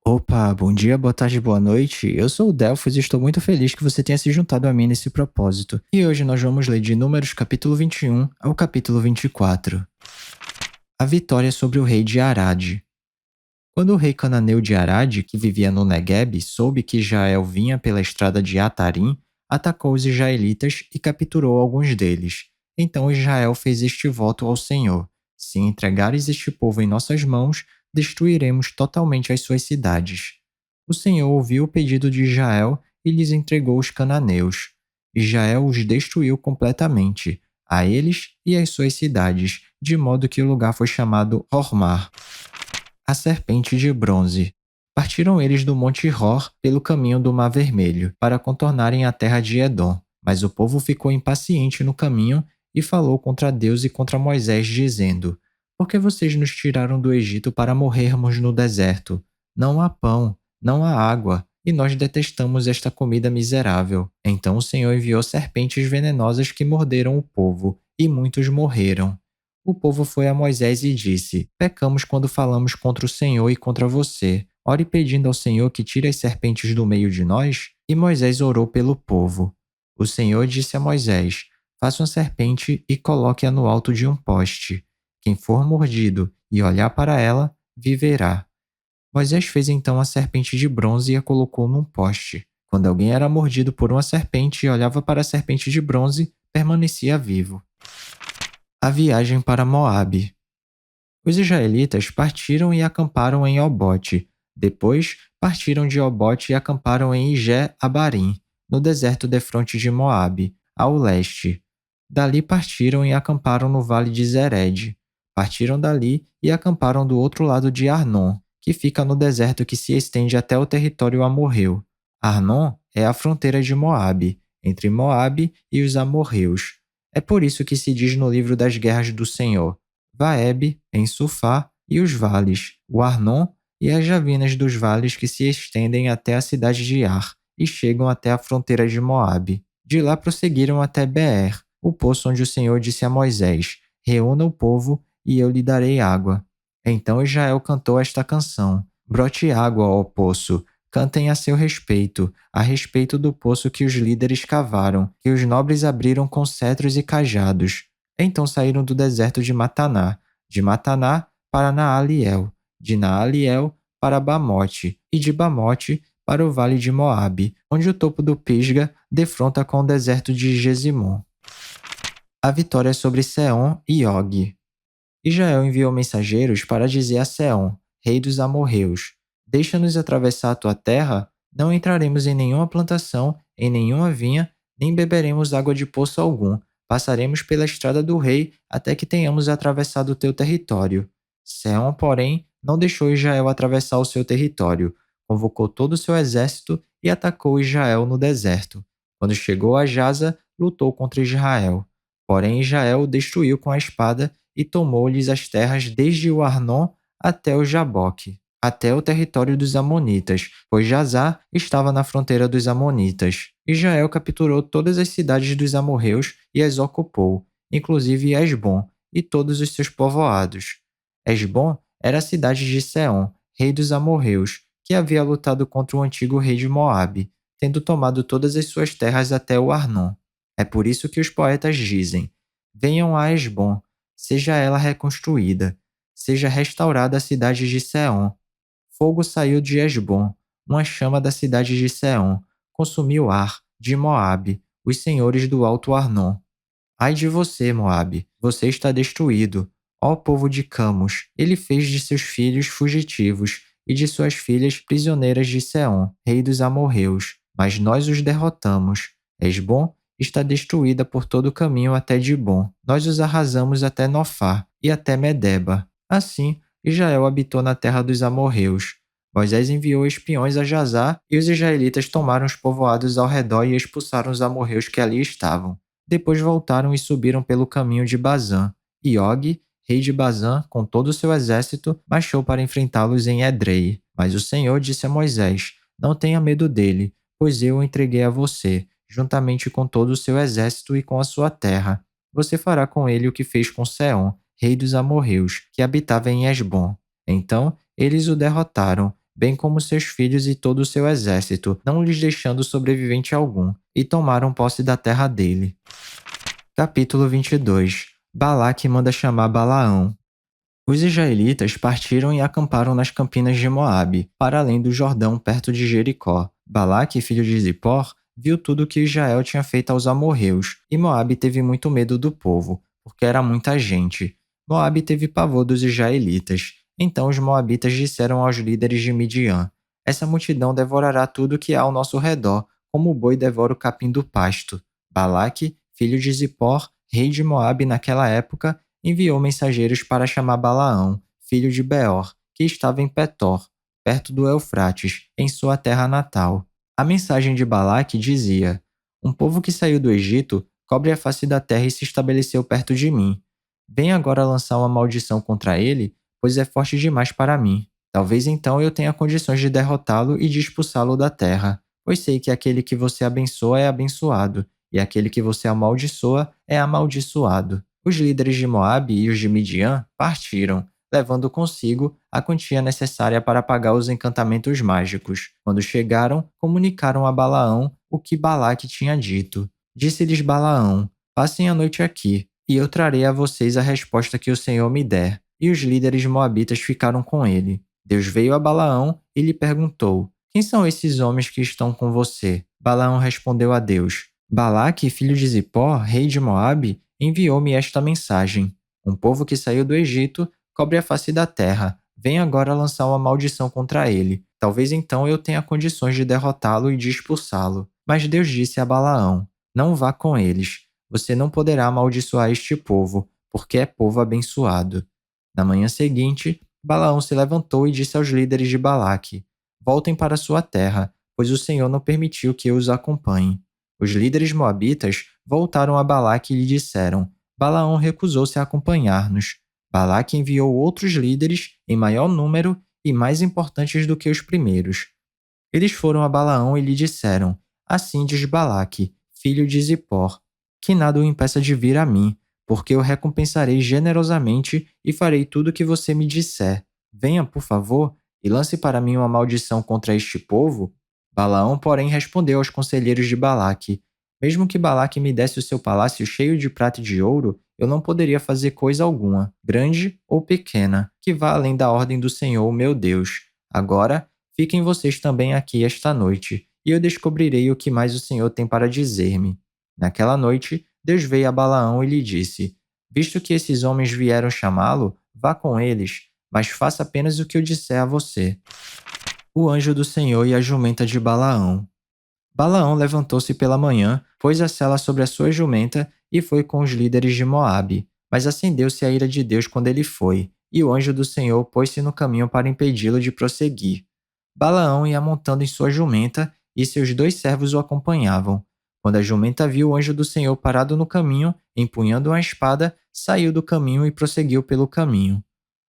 Opa, bom dia, boa tarde, boa noite. Eu sou o Delfos e estou muito feliz que você tenha se juntado a mim nesse propósito. E hoje nós vamos ler de Números capítulo 21 ao capítulo 24. A vitória sobre o rei de Arade. Quando o rei cananeu de Arade, que vivia no Negueb, soube que Israel vinha pela estrada de Atarim, atacou os israelitas e capturou alguns deles. Então Israel fez este voto ao Senhor: se entregares este povo em nossas mãos, destruiremos totalmente as suas cidades. O Senhor ouviu o pedido de Israel e lhes entregou os cananeus. Israel os destruiu completamente, a eles e às suas cidades, de modo que o lugar foi chamado Hormar, a serpente de bronze. Partiram eles do Monte Hor pelo caminho do Mar Vermelho, para contornarem a terra de Edom. Mas o povo ficou impaciente no caminho e falou contra Deus e contra Moisés, dizendo: Por que vocês nos tiraram do Egito para morrermos no deserto? Não há pão, não há água, e nós detestamos esta comida miserável. Então o Senhor enviou serpentes venenosas que morderam o povo, e muitos morreram. O povo foi a Moisés e disse: Pecamos quando falamos contra o Senhor e contra você. Ore pedindo ao Senhor que tire as serpentes do meio de nós. E Moisés orou pelo povo. O Senhor disse a Moisés: Faça uma serpente e coloque-a no alto de um poste. Quem for mordido e olhar para ela, viverá. Moisés fez então a serpente de bronze e a colocou num poste. Quando alguém era mordido por uma serpente e olhava para a serpente de bronze, permanecia vivo. A viagem para Moabe. Os israelitas partiram e acamparam em Obote. Depois, partiram de Obote e acamparam em Ijé-Abarim, no deserto defronte de Moabe, ao leste. Dali partiram e acamparam no vale de Zered. Partiram dali e acamparam do outro lado de Arnon, que fica no deserto que se estende até o território amorreu. Arnon é a fronteira de Moabe, entre Moabe e os amorreus. É por isso que se diz no livro das guerras do Senhor: Vaeb, em Sufá, e os vales, o Arnon e as javinas dos vales que se estendem até a cidade de Ar e chegam até a fronteira de Moabe. De lá prosseguiram até Beer, o poço onde o Senhor disse a Moisés: Reúna o povo e eu lhe darei água. Então Israel cantou esta canção: Brote água, ó poço, cantem a respeito do poço que os líderes cavaram, que os nobres abriram com cetros e cajados. Então saíram do deserto de Mataná para Naaliel, de Naaliel para Bamote, e de Bamote para o vale de Moabe, onde o topo do Pisga defronta com o deserto de Gesimon. A vitória sobre Seom e Og. Israel enviou mensageiros para dizer a Seom, rei dos amorreus: Deixa-nos atravessar a tua terra, não entraremos em nenhuma plantação, em nenhuma vinha, nem beberemos água de poço algum. Passaremos pela estrada do rei até que tenhamos atravessado o teu território. Seom, porém, não deixou Israel atravessar o seu território. Convocou todo o seu exército e atacou Israel no deserto. Quando chegou a Jaza, lutou contra Israel. Porém, Israel o destruiu com a espada e tomou-lhes as terras desde o Arnon até o Jaboque, até o território dos Amonitas, pois Jazá estava na fronteira dos Amonitas. Israel capturou todas as cidades dos amorreus e as ocupou, inclusive Esbom e todos os seus povoados. Esbom era a cidade de Seom, rei dos amorreus, que havia lutado contra o antigo rei de Moabe, tendo tomado todas as suas terras até o Arnon. É por isso que os poetas dizem: Venham a Esbom, seja ela reconstruída, seja restaurada a cidade de Seom. Fogo saiu de Esbom, uma chama da cidade de Seom, consumiu Ar, de Moabe, os senhores do Alto Arnon. Ai de você, Moabe, você está destruído. Ó povo de Camos, ele fez de seus filhos fugitivos e de suas filhas prisioneiras de Seom, rei dos amorreus, mas nós os derrotamos. Esbom está destruída por todo o caminho até Dibom. Nós os arrasamos até Nofá e até Medeba. Assim, Israel habitou na terra dos amorreus. Moisés enviou espiões a Jazá e os israelitas tomaram os povoados ao redor e expulsaram os amorreus que ali estavam. Depois voltaram e subiram pelo caminho de Bazã. E Og, rei de Bazã, com todo o seu exército, marchou para enfrentá-los em Edrei. Mas o Senhor disse a Moisés: Não tenha medo dele, pois eu o entreguei a você, juntamente com todo o seu exército e com a sua terra. Você fará com ele o que fez com Seom, rei dos amorreus, que habitava em Esbom. Então eles o derrotaram, bem como seus filhos e todo o seu exército, não lhes deixando sobrevivente algum, e tomaram posse da terra dele. Capítulo 22. Balaque manda chamar Balaão. Os israelitas partiram e acamparam nas campinas de Moabe, para além do Jordão, perto de Jericó. Balaque, filho de Zippor, viu tudo o que Israel tinha feito aos amorreus, e Moabe teve muito medo do povo, porque era muita gente. Moabe teve pavor dos israelitas. Então os moabitas disseram aos líderes de Midian: Essa multidão devorará tudo que há ao nosso redor, como o boi devora o capim do pasto. Balaque, filho de Zippor, rei de Moabe naquela época, enviou mensageiros para chamar Balaão, filho de Beor, que estava em Petor, perto do Eufrates, em sua terra natal. A mensagem de Balaque dizia: Um povo que saiu do Egito cobre a face da terra e se estabeleceu perto de mim. Venha agora lançar uma maldição contra ele, pois é forte demais para mim. Talvez então eu tenha condições de derrotá-lo e de expulsá-lo da terra, pois sei que aquele que você abençoa é abençoado, e aquele que você amaldiçoa é amaldiçoado. Os líderes de Moabe e os de Midian partiram, levando consigo a quantia necessária para pagar os encantamentos mágicos. Quando chegaram, comunicaram a Balaão o que Balaque tinha dito. Disse-lhes Balaão: Passem a noite aqui, e eu trarei a vocês a resposta que o Senhor me der. E os líderes moabitas ficaram com ele. Deus veio a Balaão e lhe perguntou: Quem são esses homens que estão com você? Balaão respondeu a Deus: Balaque, filho de Zippor, rei de Moabe, enviou-me esta mensagem: Um povo que saiu do Egito cobre a face da terra. Vem agora lançar uma maldição contra ele. Talvez então eu tenha condições de derrotá-lo e de expulsá-lo. Mas Deus disse a Balaão: Não vá com eles. Você não poderá amaldiçoar este povo, porque é povo abençoado. Na manhã seguinte, Balaão se levantou e disse aos líderes de Balaque: Voltem para sua terra, pois o Senhor não permitiu que eu os acompanhe. Os líderes moabitas voltaram a Balaque e lhe disseram: Balaão recusou-se a acompanhar-nos. Balaque enviou outros líderes, em maior número e mais importantes do que os primeiros. Eles foram a Balaão e lhe disseram: Assim diz Balaque, filho de Zippor, que nada o impeça de vir a mim, porque eu recompensarei generosamente e farei tudo o que você me disser. Venha, por favor, e lance para mim uma maldição contra este povo. Balaão, porém, respondeu aos conselheiros de Balaque: Mesmo que Balaque me desse o seu palácio cheio de prata e de ouro, eu não poderia fazer coisa alguma, grande ou pequena, que vá além da ordem do Senhor, meu Deus. Agora, fiquem vocês também aqui esta noite, e eu descobrirei o que mais o Senhor tem para dizer-me. Naquela noite, Deus veio a Balaão e lhe disse: Visto que esses homens vieram chamá-lo, vá com eles, mas faça apenas o que eu disser a você. O anjo do Senhor e a jumenta de Balaão. Balaão levantou-se pela manhã, pôs a sela sobre a sua jumenta e foi com os líderes de Moabe. Mas acendeu-se a ira de Deus quando ele foi, e o anjo do Senhor pôs-se no caminho para impedi-lo de prosseguir. Balaão ia montando em sua jumenta, e seus 2 servos o acompanhavam. Quando a jumenta viu o anjo do Senhor parado no caminho, empunhando uma espada, saiu do caminho e prosseguiu pelo caminho.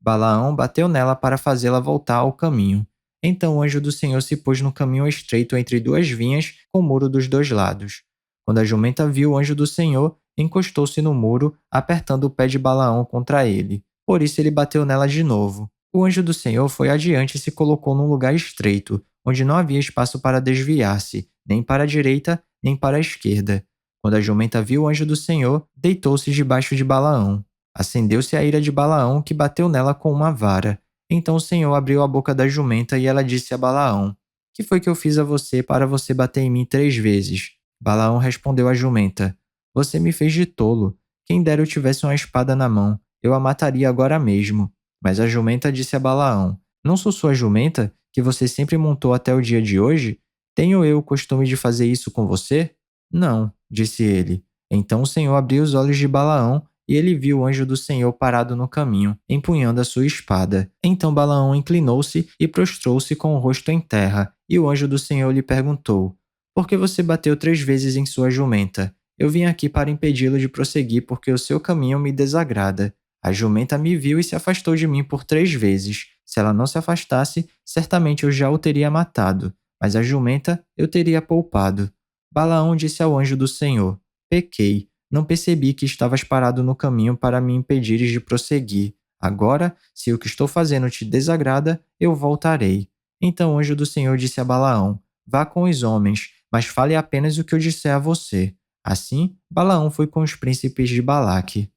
Balaão bateu nela para fazê-la voltar ao caminho. Então o anjo do Senhor se pôs no caminho estreito entre 2 vinhas, com o muro dos 2 lados. Quando a jumenta viu o anjo do Senhor, encostou-se no muro, apertando o pé de Balaão contra ele. Por isso ele bateu nela de novo. O anjo do Senhor foi adiante e se colocou num lugar estreito, onde não havia espaço para desviar-se, nem para a direita, nem para a esquerda. Quando a jumenta viu o anjo do Senhor, deitou-se debaixo de Balaão. Acendeu-se a ira de Balaão, que bateu nela com uma vara. Então o Senhor abriu a boca da jumenta e ela disse a Balaão: Que foi que eu fiz a você para você bater em mim 3 vezes? Balaão respondeu à jumenta: Você me fez de tolo. Quem dera eu tivesse uma espada na mão, eu a mataria agora mesmo. Mas a jumenta disse a Balaão: Não sou sua jumenta, que você sempre montou até o dia de hoje? Tenho eu o costume de fazer isso com você? Não, disse ele. Então o Senhor abriu os olhos de Balaão e ele viu o anjo do Senhor parado no caminho, empunhando a sua espada. Então Balaão inclinou-se e prostrou-se com o rosto em terra, e o anjo do Senhor lhe perguntou: Por que você bateu 3 vezes em sua jumenta? Eu vim aqui para impedi-lo de prosseguir porque o seu caminho me desagrada. A jumenta me viu e se afastou de mim por 3 vezes. Se ela não se afastasse, certamente eu já o teria matado, mas a jumenta eu teria poupado. Balaão disse ao anjo do Senhor: Pequei. Não percebi que estavas parado no caminho para me impedires de prosseguir. Agora, se o que estou fazendo te desagrada, eu voltarei. Então o anjo do Senhor disse a Balaão: Vá com os homens, mas fale apenas o que eu disser a você. Assim, Balaão foi com os príncipes de Balaque.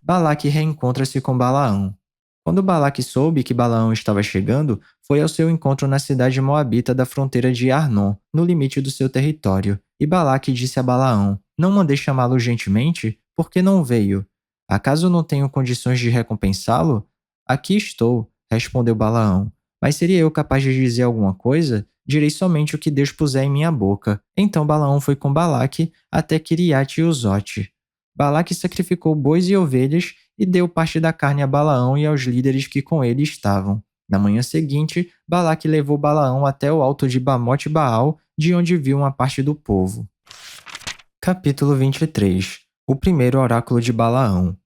Balaque reencontra-se com Balaão. Quando Balaque soube que Balaão estava chegando, foi ao seu encontro na cidade moabita da fronteira de Arnon, no limite do seu território. E Balaque disse a Balaão: Não mandei chamá-lo urgentemente? Por que não veio? Acaso não tenho condições de recompensá-lo? Aqui estou, respondeu Balaão. Mas seria eu capaz de dizer alguma coisa? Direi somente o que Deus puser em minha boca. Então Balaão foi com Balaque até Quiriate-Uzote. Balaque sacrificou bois e ovelhas e deu parte da carne a Balaão e aos líderes que com ele estavam. Na manhã seguinte, Balaque levou Balaão até o alto de Bamote Baal, de onde viu uma parte do povo. Capítulo 23. O primeiro oráculo de Balaão.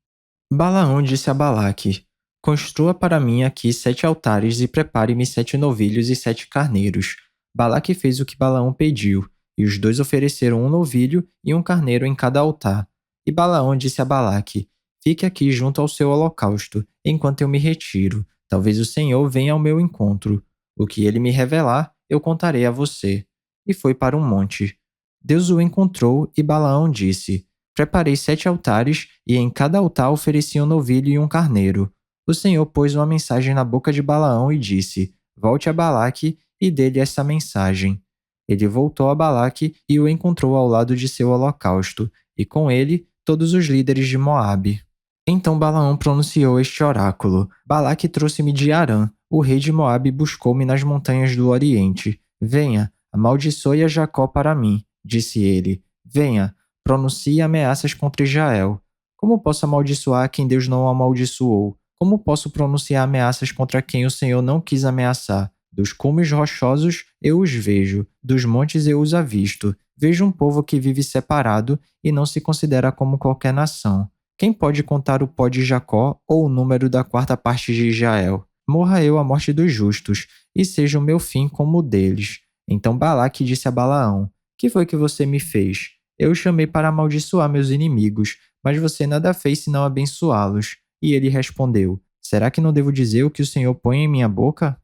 Balaão disse a Balaque: Construa para mim aqui 7 altares e prepare-me 7 novilhos e 7 carneiros. Balaque fez o que Balaão pediu, e os dois ofereceram um novilho e um carneiro em cada altar. E Balaão disse a Balaque: Fique aqui junto ao seu holocausto, enquanto eu me retiro. Talvez o Senhor venha ao meu encontro. O que ele me revelar, eu contarei a você. E foi para um monte. Deus o encontrou e Balaão disse: Preparei 7 altares, e em cada altar ofereci um novilho e um carneiro. O Senhor pôs uma mensagem na boca de Balaão e disse: Volte a Balaque e dê-lhe essa mensagem. Ele voltou a Balaque e o encontrou ao lado de seu holocausto, e com ele todos os líderes de Moabe. Então Balaão pronunciou este oráculo: Balaque trouxe-me de Arã, o rei de Moabe buscou-me nas montanhas do Oriente. Venha, amaldiçoe a Jacó para mim, disse ele. Venha, pronuncie ameaças contra Israel. Como posso amaldiçoar quem Deus não amaldiçoou? Como posso pronunciar ameaças contra quem o Senhor não quis ameaçar? Dos cumes rochosos eu os vejo, dos montes eu os avisto. Vejo um povo que vive separado e não se considera como qualquer nação. Quem pode contar o pó de Jacó ou o número da 4ª parte de Israel? Morra eu a morte dos justos, e seja o meu fim como o deles. Então Balaque disse a Balaão: Que foi que você me fez? Eu o chamei para amaldiçoar meus inimigos, mas você nada fez senão abençoá-los. E ele respondeu: Será que não devo dizer o que o Senhor põe em minha boca?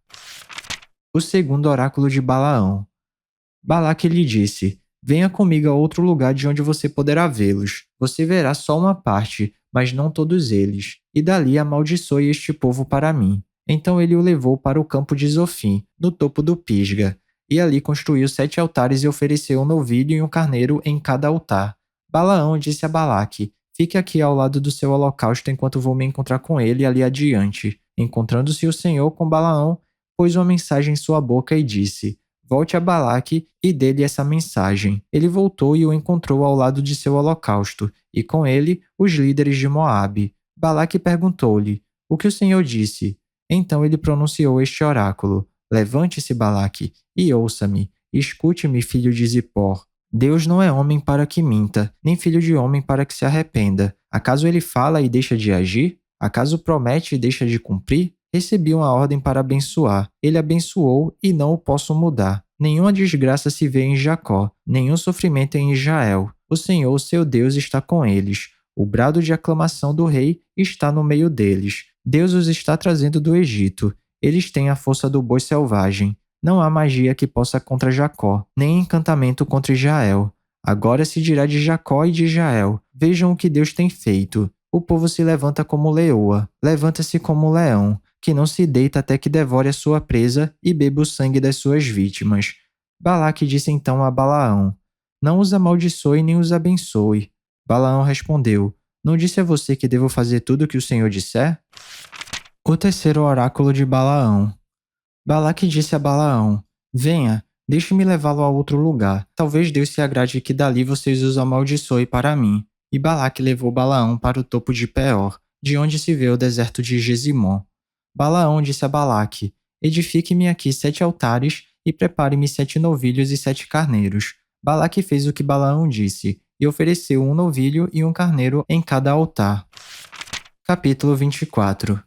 O segundo oráculo de Balaão. Balaque lhe disse: Venha comigo a outro lugar de onde você poderá vê-los. Você verá só uma parte, mas não todos eles. E dali amaldiçoe este povo para mim. Então ele o levou para o campo de Zofim, no topo do Pisga. E ali construiu 7 altares e ofereceu um novilho e um carneiro em cada altar. Balaão disse a Balaque: Fique aqui ao lado do seu holocausto enquanto vou me encontrar com ele ali adiante. Encontrando-se o Senhor com Balaão, pôs uma mensagem em sua boca e disse: Volte a Balaque e dê-lhe essa mensagem. Ele voltou e o encontrou ao lado de seu holocausto, e com ele os líderes de Moabe. Balaque perguntou-lhe: O que o Senhor disse? Então ele pronunciou este oráculo: Levante-se, Balaque, e ouça-me. Escute-me, filho de Zippor. Deus não é homem para que minta, nem filho de homem para que se arrependa. Acaso ele fala e deixa de agir? Acaso promete e deixa de cumprir? Recebi uma ordem para abençoar. Ele abençoou e não o posso mudar. Nenhuma desgraça se vê em Jacó, nenhum sofrimento em Israel. O Senhor, seu Deus, está com eles. O brado de aclamação do rei está no meio deles. Deus os está trazendo do Egito. Eles têm a força do boi selvagem. Não há magia que possa contra Jacó, nem encantamento contra Israel. Agora se dirá de Jacó e de Israel: Vejam o que Deus tem feito. O povo se levanta como leoa, levanta-se como leão, que não se deita até que devore a sua presa e beba o sangue das suas vítimas. Balaque disse então a Balaão: Não os amaldiçoe nem os abençoe. Balaão respondeu: Não disse a você que devo fazer tudo o que o Senhor disser? O terceiro oráculo de Balaão. Balaque disse a Balaão: Venha, deixe-me levá-lo a outro lugar. Talvez Deus se agrade que dali vocês os amaldiçoem para mim. E Balaque levou Balaão para o topo de Peor, de onde se vê o deserto de Gesimon. Balaão disse a Balaque: Edifique-me aqui 7 altares e prepare-me 7 novilhos e 7 carneiros. Balaque fez o que Balaão disse, e ofereceu um novilho e um carneiro em cada altar. Capítulo 24.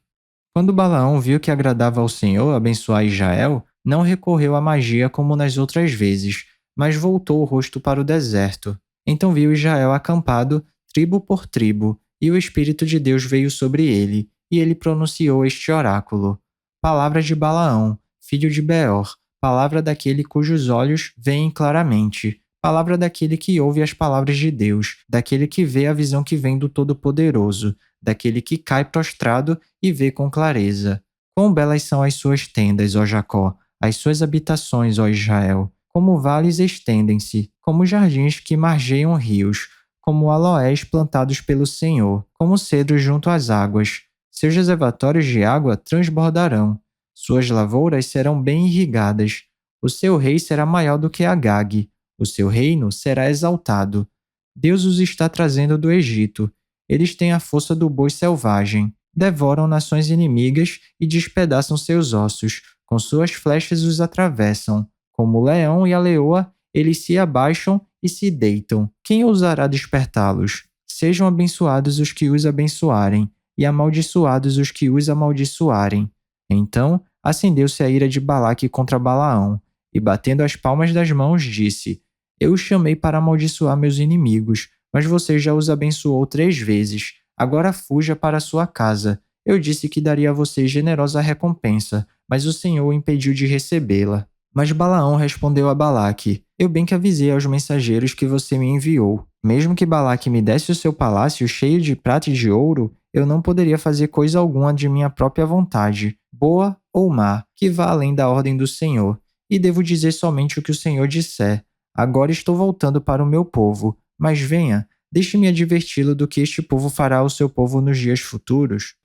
Quando Balaão viu que agradava ao Senhor abençoar Israel, não recorreu à magia como nas outras vezes, mas voltou o rosto para o deserto. Então viu Israel acampado, tribo por tribo, e o Espírito de Deus veio sobre ele, e ele pronunciou este oráculo: Palavras de Balaão, filho de Beor, palavra daquele cujos olhos veem claramente, palavra daquele que ouve as palavras de Deus, daquele que vê a visão que vem do Todo-Poderoso, daquele que cai prostrado e vê com clareza. Quão belas são as suas tendas, ó Jacó, as suas habitações, ó Israel. Como vales estendem-se, como jardins que margeiam rios, como aloés plantados pelo Senhor, como cedros junto às águas. Seus reservatórios de água transbordarão. Suas lavouras serão bem irrigadas. O seu rei será maior do que Agag. O seu reino será exaltado. Deus os está trazendo do Egito. Eles têm a força do boi selvagem. Devoram nações inimigas e despedaçam seus ossos. Com suas flechas os atravessam. Como o leão e a leoa, eles se abaixam e se deitam. Quem ousará despertá-los? Sejam abençoados os que os abençoarem, e amaldiçoados os que os amaldiçoarem. Então acendeu-se a ira de Balaque contra Balaão, e batendo as palmas das mãos, disse: Eu os chamei para amaldiçoar meus inimigos, mas você já os abençoou 3 vezes. Agora fuja para sua casa. Eu disse que daria a você generosa recompensa, mas o Senhor o impediu de recebê-la. Mas Balaão respondeu a Balaque: Eu bem que avisei aos mensageiros que você me enviou. Mesmo que Balaque me desse o seu palácio cheio de prata e de ouro, eu não poderia fazer coisa alguma de minha própria vontade, boa ou má, que vá além da ordem do Senhor. E devo dizer somente o que o Senhor disser. Agora estou voltando para o meu povo, mas venha, deixe-me adverti-lo do que este povo fará ao seu povo nos dias futuros.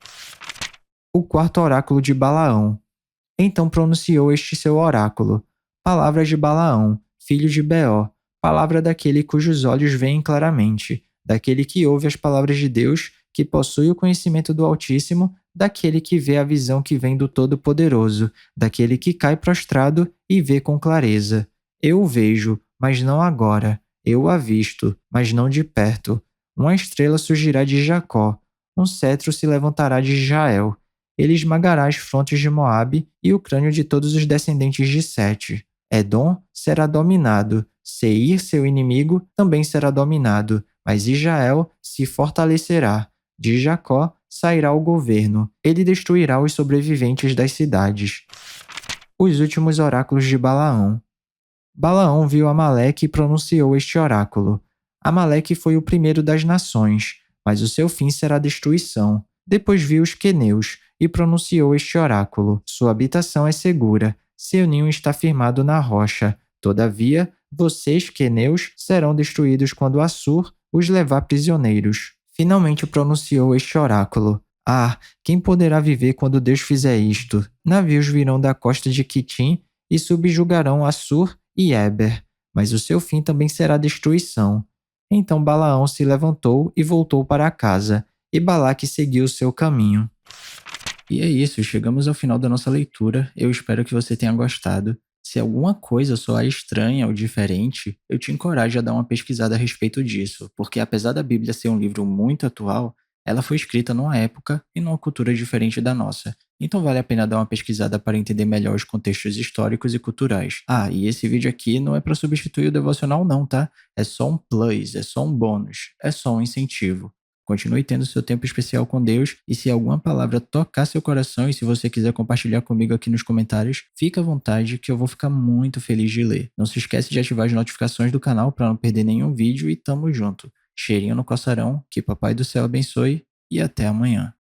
O quarto oráculo de Balaão. Então pronunciou este seu oráculo: Palavras de Balaão, filho de Beor, palavra daquele cujos olhos veem claramente, daquele que ouve as palavras de Deus, que possui o conhecimento do Altíssimo, daquele que vê a visão que vem do Todo-Poderoso, daquele que cai prostrado e vê com clareza. Eu o vejo, mas não agora. Eu o avisto, mas não de perto. Uma estrela surgirá de Jacó, um cetro se levantará de Israel. Ele esmagará as frontes de Moabe e o crânio de todos os descendentes de Sete. Edom será dominado, Seir, seu inimigo, também será dominado, mas Israel se fortalecerá. De Jacó sairá o governo, ele destruirá os sobreviventes das cidades. Os últimos oráculos de Balaão. Balaão viu Amaleque e pronunciou este oráculo: Amaleque foi o primeiro das nações, mas o seu fim será destruição. Depois viu os queneus e pronunciou este oráculo: Sua habitação é segura, seu ninho está firmado na rocha. Todavia, vocês, queneus, serão destruídos quando Assur os levar prisioneiros. Finalmente pronunciou este oráculo: Ah, quem poderá viver quando Deus fizer isto? Navios virão da costa de Quitim e subjugarão Assur e Eber, mas o seu fim também será destruição. Então Balaão se levantou e voltou para casa, e Balaque seguiu seu caminho. E é isso, chegamos ao final da nossa leitura. Eu espero que você tenha gostado. Se alguma coisa soar estranha ou diferente, eu te encorajo a dar uma pesquisada a respeito disso, porque apesar da Bíblia ser um livro muito atual, ela foi escrita numa época e numa cultura diferente da nossa. Então vale a pena dar uma pesquisada para entender melhor os contextos históricos e culturais. Ah, e esse vídeo aqui não é para substituir o devocional não, tá? É só um plus, é só um bônus, é só um incentivo. Continue tendo seu tempo especial com Deus, e se alguma palavra tocar seu coração e se você quiser compartilhar comigo aqui nos comentários, fica à vontade que eu vou ficar muito feliz de ler. Não se esquece de ativar as notificações do canal para não perder nenhum vídeo e tamo junto. Cheirinho no coçarão, que Papai do Céu abençoe e até amanhã.